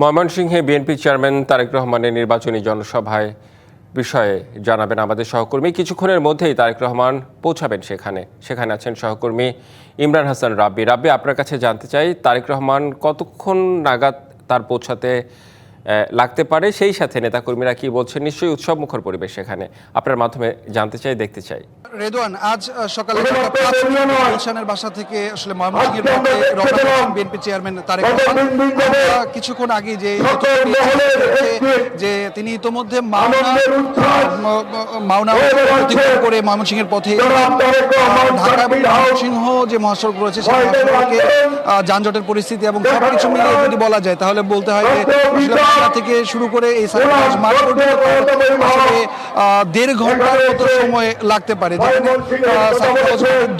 ময়মনসিংহে BNP chairman Tarique রহমানের নির্বাচনী জনসভায় বিষয়ে জানাবেন আমাদের সহকর্মী। কিছুক্ষণের মধ্যেই তারেক রহমান পৌঁছাবেন সেখানে আছেন সহকর্মী ইমরান হাসান রাব্বি। আপনার কাছে জানতে চাই, তারেক রহমান কতক্ষণ নাগাদ তার পৌঁছাতে লাগতে পারে, সেই সাথে নেতাকর্মীরা কি বলছেন? নিশ্চয়ই উৎসব মুখর পরিবেশ সেখানে। আপনার মাধ্যমে জানতে চাই, দেখতে চাই। রেদওয়ান, আজ সকালে গুলশানের বাসা থেকে আসলে ময়মনসিংহের বিএনপি চেয়ারম্যান তারেক রহমান কিছুক্ষণ আগে যে তিনি ইতোমধ্যে মাওনা অতিক্রম করে ময়মনসিংহের পথে ঢাকা এবং ময়মনসিংহ যে মহাসড়ক রয়েছে সেই মহাসড়কে যানজটের পরিস্থিতি এবং সবকিছু মিলিয়ে যদি বলা যায় তাহলে বলতে হয় যে আসলে থেকে শুরু করে এই মাঠ পর্যন্ত 1.5 ঘন্টার মতো সময় লাগতে পারে।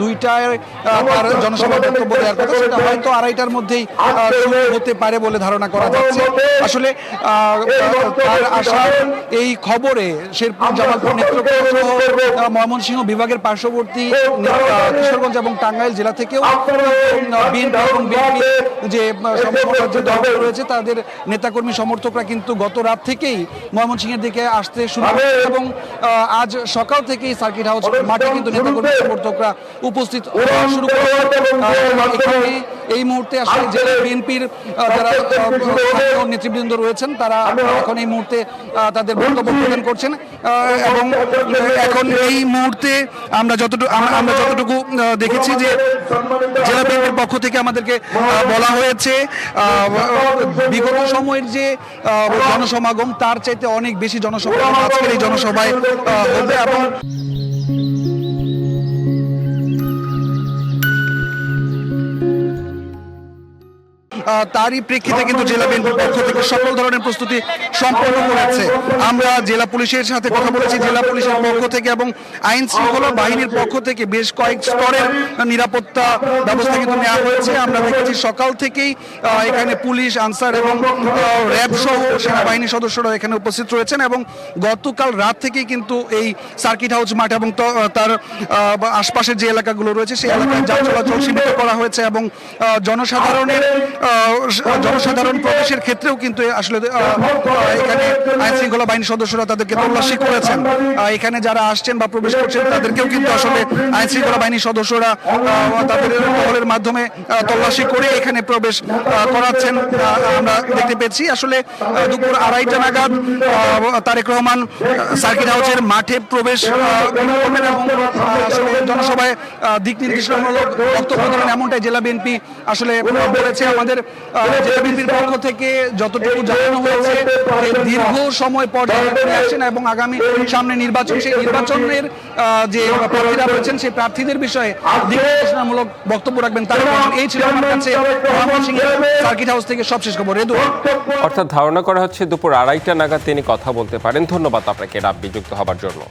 দুইটায় তার জনসভা বক্তব্য দেওয়ার কথা, সেটা হয়তো 2:30টার মধ্যেই হতে পারে বলে ধারণা করা যাচ্ছে। আসলে তার আসার এই খবরে শেরপুর, জামালপুর, নেত্রকোনা, ময়মনসিংহ বিভাগের পার্শ্ববর্তী কিশোরগঞ্জ এবং টাঙ্গাইল জেলা থেকেও বিএনপি এবং বিএনপি যে দল রয়েছে তাদের নেতাকর্মী সমর্থকরা কিন্তু গত রাত থেকেই ময়মনসিংহের দিকে আসতে শুরু করে এবং আজ সকাল থেকেই সার্কিট হাউস মাঠে কিন্তু নেতাকর্মী সমর্থকরা উপস্থিত শুরু করে। এখানে এই মুহূর্তে আসলে জেলা বিএনপির যারা নেতৃবৃন্দ রয়েছেন তারা এখন এই মুহূর্তে তাদের বক্তব্য প্রদান করছেন এবং এখন এই মুহূর্তে আমরা যতটুকু দেখেছি যে জেলা বিএনপির পক্ষ থেকে আমাদেরকে বলা হয়েছে বিগত সময়ের যে জনসমাগম তার চাইতে অনেক বেশি জনসমাগম আজকের এই জনসভায় হবে এবং তারই প্রেক্ষিতে কিন্তু জেলা বিএনপির পক্ষ থেকে সকল ধরনের প্রস্তুতি সম্পন্ন করেছে। আমরা জেলা পুলিশের সাথে কথা বলেছি, জেলা পুলিশের পক্ষ থেকে এবং আইন শৃঙ্খলা বাহিনীর পক্ষ থেকে বেশ কয়েক স্তরের নিরাপত্তা ব্যবস্থা কিন্তু নেওয়া হয়েছে। আমরা দেখেছি সকাল থেকেই এখানে পুলিশ, আনসার এবং র্যাব সহ সেনাবাহিনীর সদস্যরা এখানে উপস্থিত রয়েছেন এবং গতকাল রাত থেকেই কিন্তু এই সার্কিট হাউস মাঠ এবং তার আশপাশের যে এলাকাগুলো রয়েছে সেই এলাকায় যান চলাচল সীমিত করা হয়েছে এবং জনসাধারণ প্রবেশের ক্ষেত্রেও কিন্তু আসলে এখানে আইন শৃঙ্খলা বাহিনীর সদস্যরা তাদেরকে তল্লাশি করেছেন। এখানে যারা আসছেন বা প্রবেশ করছেন তাদেরকেও কিন্তু আসলে আইন শৃঙ্খলা বাহিনীর সদস্যরা তাদের টহলের মাধ্যমে তল্লাশি করে এখানে প্রবেশ করাচ্ছেন আমরা দেখতে পেয়েছি। আসলে দুপুর 2:30টা নাগাদ তারেক রহমান সার্কিট হাউসের মাঠে প্রবেশ করবেন এবং জনসভায় দিক নির্দেশনামূলক বক্তব্য দেবেন, এমনটাই জেলা বিএনপি আসলে বলেছে। আমাদের জেলা বিএনপির পক্ষ থেকে যতটুকু জানানো হয়েছে দীর্ঘ সময় পর আসছেন এবং আগামী সামনে নির্বাচন, সেই নির্বাচনের যে প্রার্থীরা রয়েছেন সেই প্রার্থীদের বিষয়ে দিক নির্দেশনামূলক বক্তব্য রাখবেন তার এই ছিল আমার কাছে সার্কিট হাউস থেকে সবশেষ খবর। অর্থাৎ ধারণা করা হচ্ছে দুপুর 2:30টা নাগাদ তিনি কথা বলতে পারেন। ধন্যবাদ আপনাকে রাব্বি যুক্ত হবার জন্য।